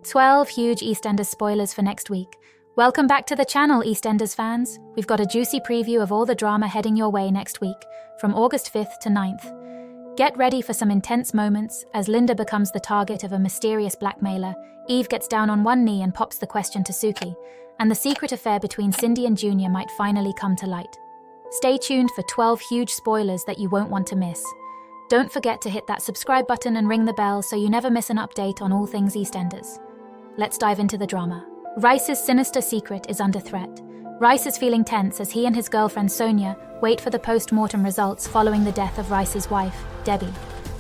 12 huge EastEnders spoilers for next week. Welcome back to the channel, EastEnders fans. We've got a juicy preview of all the drama heading your way next week, from August 5th to 9th. Get ready for some intense moments as Linda becomes the target of a mysterious blackmailer, Eve gets down on one knee and pops the question to Suki, and the secret affair between Cindy and Junior might finally come to light. Stay tuned for 12 huge spoilers that you won't want to miss. Don't forget to hit that subscribe button and ring the bell so you never miss an update on all things EastEnders. Let's dive into the drama. Reiss's sinister secret is under threat. Reiss is feeling tense as he and his girlfriend Sonia wait for the post-mortem results following the death of Reiss's wife, Debbie.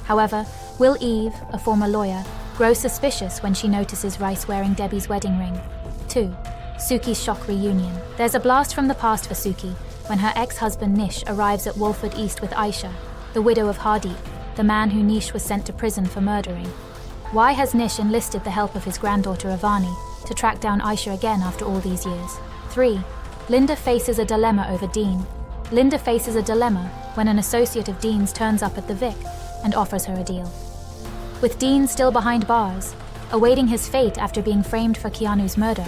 However, will Eve, a former lawyer, grow suspicious when she notices Reiss wearing Debbie's wedding ring? 2. Suki's shock reunion. There's a blast from the past for Suki when her ex-husband Nish arrives at Walford East with Ayesha, the widow of Hardeep, the man who Nish was sent to prison for murdering. Why has Nish enlisted the help of his granddaughter Avani to track down Ayesha again after all these years? 3. Linda faces a dilemma over Dean. Linda faces a dilemma when an associate of Dean's turns up at the Vic and offers her a deal. With Dean still behind bars, awaiting his fate after being framed for Keanu's murder,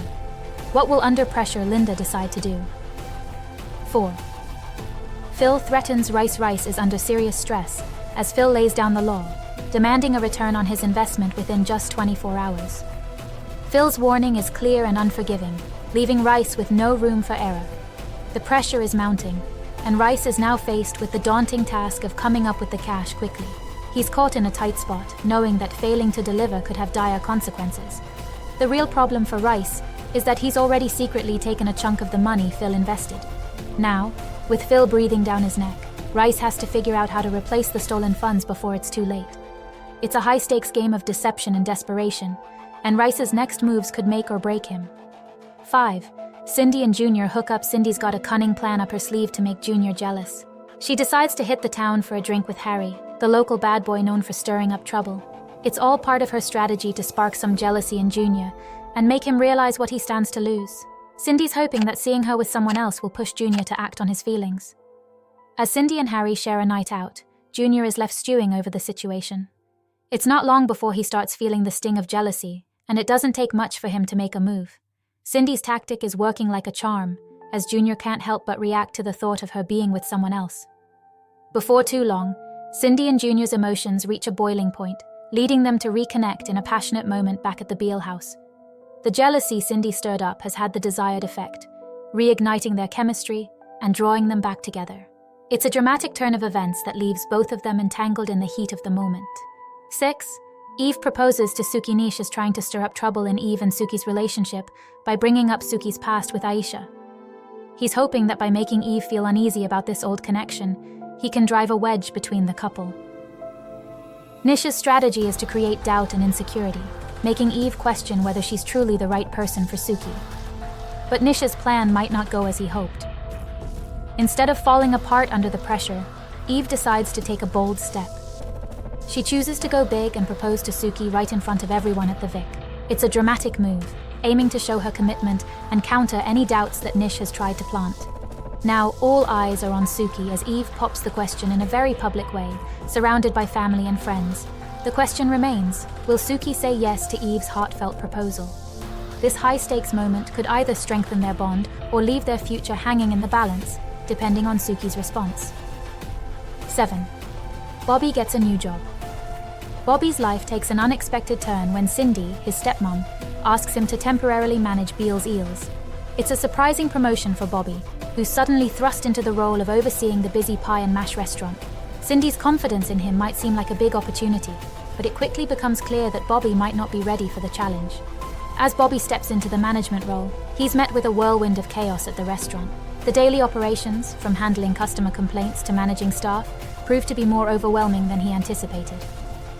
what will under pressure Linda decide to do? 4. Phil threatens Reiss is under serious stress as Phil lays down the law, demanding a return on his investment within just 24 hours. Phil's warning is clear and unforgiving, leaving Reiss with no room for error. The pressure is mounting, and Reiss is now faced with the daunting task of coming up with the cash quickly. He's caught in a tight spot, knowing that failing to deliver could have dire consequences. The real problem for Reiss is that he's already secretly taken a chunk of the money Phil invested. Now, with Phil breathing down his neck, Reiss has to figure out how to replace the stolen funds before it's too late. It's a high-stakes game of deception and desperation, and Reiss's next moves could make or break him. 5. Cindy and Junior hook up. Cindy's got a cunning plan up her sleeve to make Junior jealous. She decides to hit the town for a drink with Harry, the local bad boy known for stirring up trouble. It's all part of her strategy to spark some jealousy in Junior and make him realize what he stands to lose. Cindy's hoping that seeing her with someone else will push Junior to act on his feelings. As Cindy and Harry share a night out, Junior is left stewing over the situation. It's not long before he starts feeling the sting of jealousy, and it doesn't take much for him to make a move. Cindy's tactic is working like a charm, as Junior can't help but react to the thought of her being with someone else. Before too long, Cindy and Junior's emotions reach a boiling point, leading them to reconnect in a passionate moment back at the Beale house. The jealousy Cindy stirred up has had the desired effect, reigniting their chemistry and drawing them back together. It's a dramatic turn of events that leaves both of them entangled in the heat of the moment. 6. Eve proposes to Suki. Nish is trying to stir up trouble in Eve and Suki's relationship by bringing up Suki's past with Ayesha. He's hoping that by making Eve feel uneasy about this old connection, he can drive a wedge between the couple. Nish's strategy is to create doubt and insecurity, making Eve question whether she's truly the right person for Suki. But Nish's plan might not go as he hoped. Instead of falling apart under the pressure, Eve decides to take a bold step. She chooses to go big and propose to Suki right in front of everyone at the Vic. It's a dramatic move, aiming to show her commitment and counter any doubts that Nish has tried to plant. Now, all eyes are on Suki as Eve pops the question in a very public way, surrounded by family and friends. The question remains, will Suki say yes to Eve's heartfelt proposal? This high-stakes moment could either strengthen their bond or leave their future hanging in the balance, depending on Suki's response. 7. Bobby gets a new job. Bobby's life takes an unexpected turn when Cindy, his stepmom, asks him to temporarily manage Beale's Eels. It's a surprising promotion for Bobby, who's suddenly thrust into the role of overseeing the busy pie and mash restaurant. Cindy's confidence in him might seem like a big opportunity, but it quickly becomes clear that Bobby might not be ready for the challenge. As Bobby steps into the management role, he's met with a whirlwind of chaos at the restaurant. The daily operations, from handling customer complaints to managing staff, prove to be more overwhelming than he anticipated.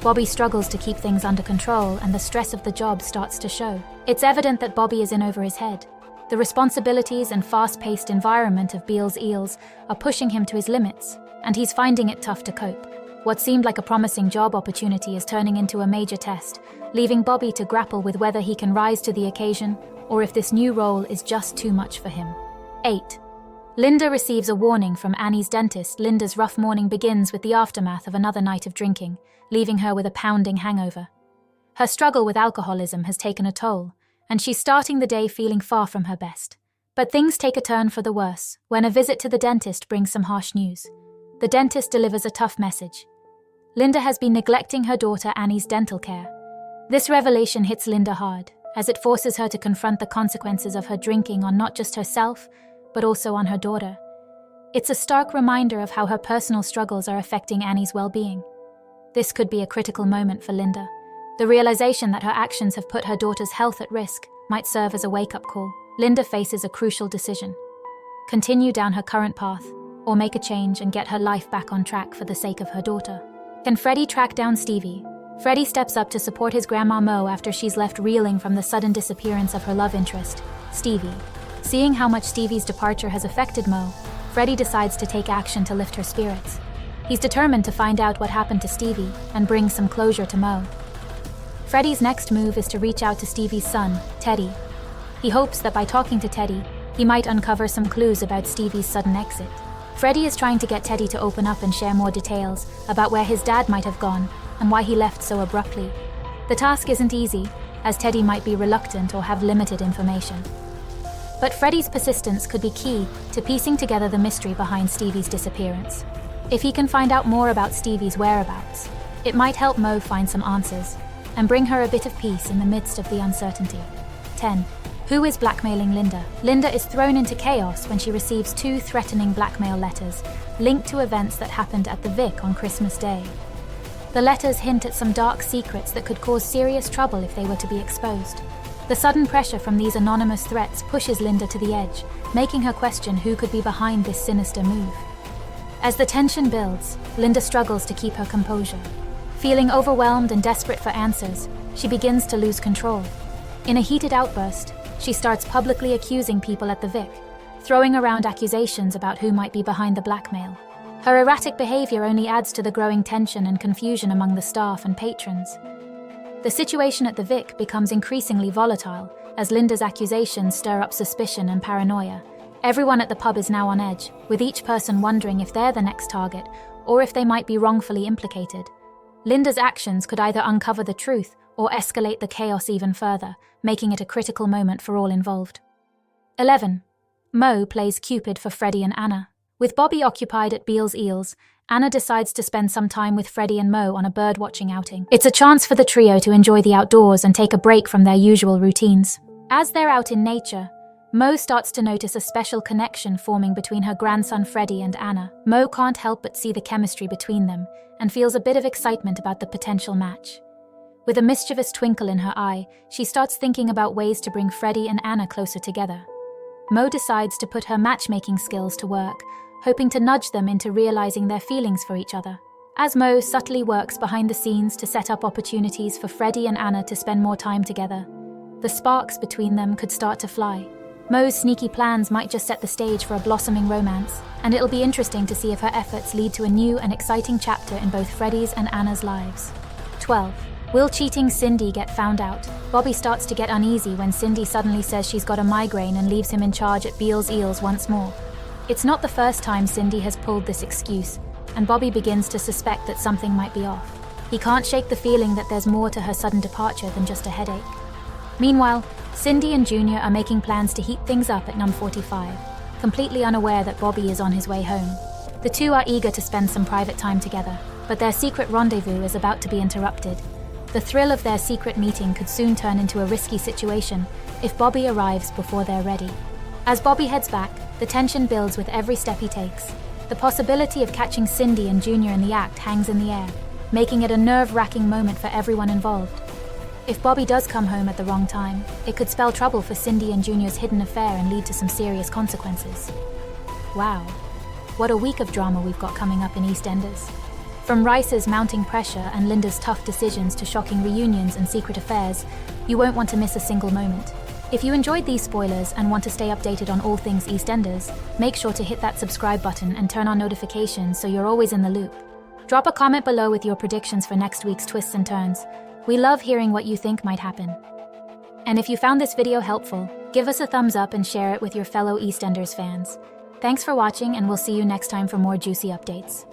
Bobby struggles to keep things under control, and the stress of the job starts to show. It's evident that Bobby is in over his head. The responsibilities and fast-paced environment of Beale's Eels are pushing him to his limits, and he's finding it tough to cope. What seemed like a promising job opportunity is turning into a major test, leaving Bobby to grapple with whether he can rise to the occasion or if this new role is just too much for him. 8. Linda receives a warning from Annie's dentist. Linda's rough morning begins with the aftermath of another night of drinking, leaving her with a pounding hangover. Her struggle with alcoholism has taken a toll, and she's starting the day feeling far from her best. But things take a turn for the worse when a visit to the dentist brings some harsh news. The dentist delivers a tough message. Linda has been neglecting her daughter Annie's dental care. This revelation hits Linda hard, as it forces her to confront the consequences of her drinking on not just herself, but also on her daughter. It's a stark reminder of how her personal struggles are affecting Annie's well-being. This could be a critical moment for Linda. The realization that her actions have put her daughter's health at risk might serve as a wake-up call. Linda faces a crucial decision: continue down her current path, or make a change and get her life back on track for the sake of her daughter. Can Freddie track down Stevie? Freddie steps up to support his grandma Mo after she's left reeling from the sudden disappearance of her love interest, Stevie. Seeing how much Stevie's departure has affected Mo, Freddie decides to take action to lift her spirits. He's determined to find out what happened to Stevie and bring some closure to Mo. Freddie's next move is to reach out to Stevie's son, Teddy. He hopes that by talking to Teddy, he might uncover some clues about Stevie's sudden exit. Freddie is trying to get Teddy to open up and share more details about where his dad might have gone and why he left so abruptly. The task isn't easy, as Teddy might be reluctant or have limited information. But Freddie's persistence could be key to piecing together the mystery behind Stevie's disappearance. If he can find out more about Stevie's whereabouts, it might help Mo find some answers and bring her a bit of peace in the midst of the uncertainty. 10. Who is blackmailing Linda? Linda is thrown into chaos when she receives 2 threatening blackmail letters linked to events that happened at the Vic on Christmas Day. The letters hint at some dark secrets that could cause serious trouble if they were to be exposed. The sudden pressure from these anonymous threats pushes Linda to the edge, making her question who could be behind this sinister move. As the tension builds, Linda struggles to keep her composure. Feeling overwhelmed and desperate for answers, she begins to lose control. In a heated outburst, she starts publicly accusing people at the Vic, throwing around accusations about who might be behind the blackmail. Her erratic behavior only adds to the growing tension and confusion among the staff and patrons. The situation at the Vic becomes increasingly volatile as Linda's accusations stir up suspicion and paranoia. Everyone at the pub is now on edge, with each person wondering if they're the next target or if they might be wrongfully implicated. Linda's actions could either uncover the truth or escalate the chaos even further, making it a critical moment for all involved. 11. Mo plays Cupid for Freddie and Anna. With Bobby occupied at Beale's Eels, Anna decides to spend some time with Freddie and Mo on a bird-watching outing. It's a chance for the trio to enjoy the outdoors and take a break from their usual routines. As they're out in nature, Mo starts to notice a special connection forming between her grandson Freddie and Anna. Mo can't help but see the chemistry between them and feels a bit of excitement about the potential match. With a mischievous twinkle in her eye, she starts thinking about ways to bring Freddie and Anna closer together. Mo decides to put her matchmaking skills to work, hoping to nudge them into realizing their feelings for each other. As Mo subtly works behind the scenes to set up opportunities for Freddie and Anna to spend more time together, the sparks between them could start to fly. Mo's sneaky plans might just set the stage for a blossoming romance, and it'll be interesting to see if her efforts lead to a new and exciting chapter in both Freddie's and Anna's lives. 12. Will cheating Cindy get found out? Bobby starts to get uneasy when Cindy suddenly says she's got a migraine and leaves him in charge at Beale's Eels once more. It's not the first time Cindy has pulled this excuse, and Bobby begins to suspect that something might be off. He can't shake the feeling that there's more to her sudden departure than just a headache. Meanwhile, Cindy and Junior are making plans to heat things up at Num 45, completely unaware that Bobby is on his way home. The two are eager to spend some private time together, but their secret rendezvous is about to be interrupted. The thrill of their secret meeting could soon turn into a risky situation if Bobby arrives before they're ready. As Bobby heads back, the tension builds with every step he takes. The possibility of catching Cindy and Junior in the act hangs in the air, making it a nerve-wracking moment for everyone involved. If Bobby does come home at the wrong time, it could spell trouble for Cindy and Junior's hidden affair and lead to some serious consequences. Wow, what a week of drama we've got coming up in EastEnders. From Reiss's mounting pressure and Linda's tough decisions to shocking reunions and secret affairs, you won't want to miss a single moment. If you enjoyed these spoilers and want to stay updated on all things EastEnders, make sure to hit that subscribe button and turn on notifications so you're always in the loop. Drop a comment below with your predictions for next week's twists and turns. We love hearing what you think might happen. And if you found this video helpful, give us a thumbs up and share it with your fellow EastEnders fans. Thanks for watching, and we'll see you next time for more juicy updates.